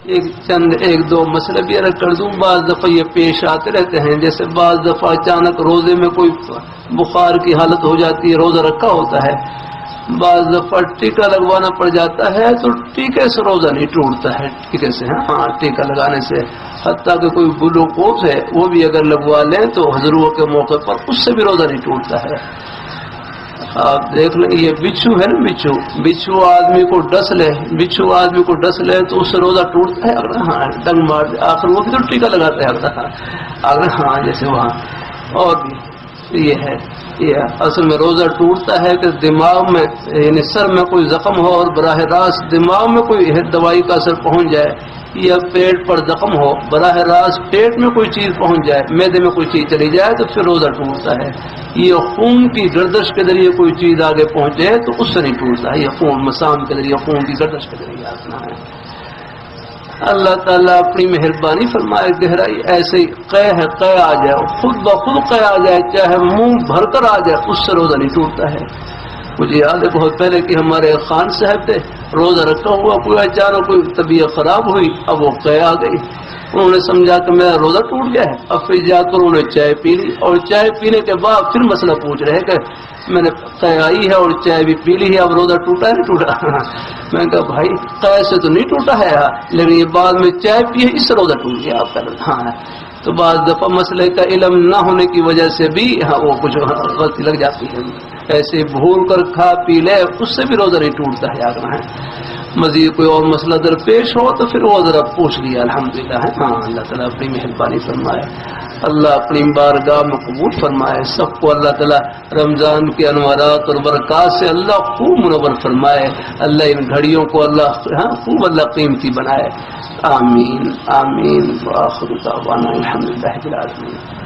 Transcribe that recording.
ایک دو مسئلے بھی عرض کر دوں. بعض دفعہ یہ پیش آتے رہتے ہیں، جیسے بعض دفعہ اچانک روزے میں کوئی بخار کی حالت ہو جاتی ہے، روزہ رکھا ہوتا ہے، بعض دفعہ ٹیکا لگوانا پڑ جاتا ہے، تو ٹیکے سے روزہ نہیں ٹوٹتا ہے. ٹیکے سے ہاں ٹیکا لگانے سے، حتیٰ کہ کوئی گلوکوز ہے وہ بھی اگر لگوا لیں تو ضرورت کے موقع پر اس سے بھی روزہ نہیں ٹوٹتا ہے. آپ دیکھ لیں یہ بچھو ہے نا، بچھو آدمی کو ڈس لے تو اس سے روزہ ٹوٹتا ہے. اگر ہاں ڈنگ مار دے آخر وہ بھی تو ٹیکا لگاتا ہے اگر ہاں جیسے وہاں. اور بھی یہ اصل میں روزہ ٹوٹتا ہے کہ دماغ میں یعنی سر میں کوئی زخم ہو اور براہ راست دماغ میں کوئی دوائی کا اثر پہنچ جائے، یا پیٹ پر زخم ہو براہ راست پیٹ میں کوئی چیز پہنچ جائے، معدے میں کوئی چیز چلی جائے تو پھر روزہ ٹوٹتا ہے. یہ خون کی گردش کے ذریعے کوئی چیز آگے پہنچے تو اس سے نہیں ٹوٹتا ہے. یہ خون مسام کے ذریعے خون کی گردش کے ذریعے آنا ہے. اللہ تعالیٰ اپنی مہربانی فرمائے گہرائی ایسے ہی قے آ جائے، خود بخود قے آ جائے، چاہے منہ بھر کر آ جائے، اس سے روزہ نہیں ٹوٹتا ہے. مجھے یاد ہے بہت پہلے کہ ہمارے خان صاحب تھے، روزہ رکھا ہوا، کوئی اچانک کوئی طبیعت خراب ہوئی، اب وہ قے آ گئی. انہوں نے سمجھا کہ میرا روزہ ٹوٹ گیا ہے. اب پھر جا کر انہوں نے چائے پی لی، اور چائے پینے کے بعد پھر مسئلہ پوچھ رہے کہ میں نے قے آئی ہے اور چائے بھی پی لی ہے، اب روزہ ٹوٹا ہے نہیں ٹوٹا؟ میں نے کہا بھائی قے سے تو نہیں ٹوٹا ہے، لیکن یہ بعد میں چائے پی ہے اس سے روزہ ٹوٹ گیا آپ کا. ہاں تو بعض دفعہ مسئلے کا علم نہ ہونے کی وجہ سے بھی وہ کچھ غلطی لگ جاتی ہے. ایسے بھول کر کھا پی لے اس سے بھی روزہ نہیں ٹوٹتا ہے. یاد رہے مزید کوئی اور مسئلہ درپیش ہو تو پھر وہ ذرا پوچھ لیا. الحمدللہ ہے. ہاں اللہ تعالیٰ اپنی مہربانی فرمائے، اللہ اپنی بارگاہ میں قبول فرمائے. سب کو اللہ تعالیٰ رمضان کے انوارات اور برکات سے اللہ خوب منور فرمائے. اللہ ان گھڑیوں کو اللہ خوب اللہ قیمتی بنائے. آمین آمین. وآخر دعوانا الحمدللہ رب العالمین.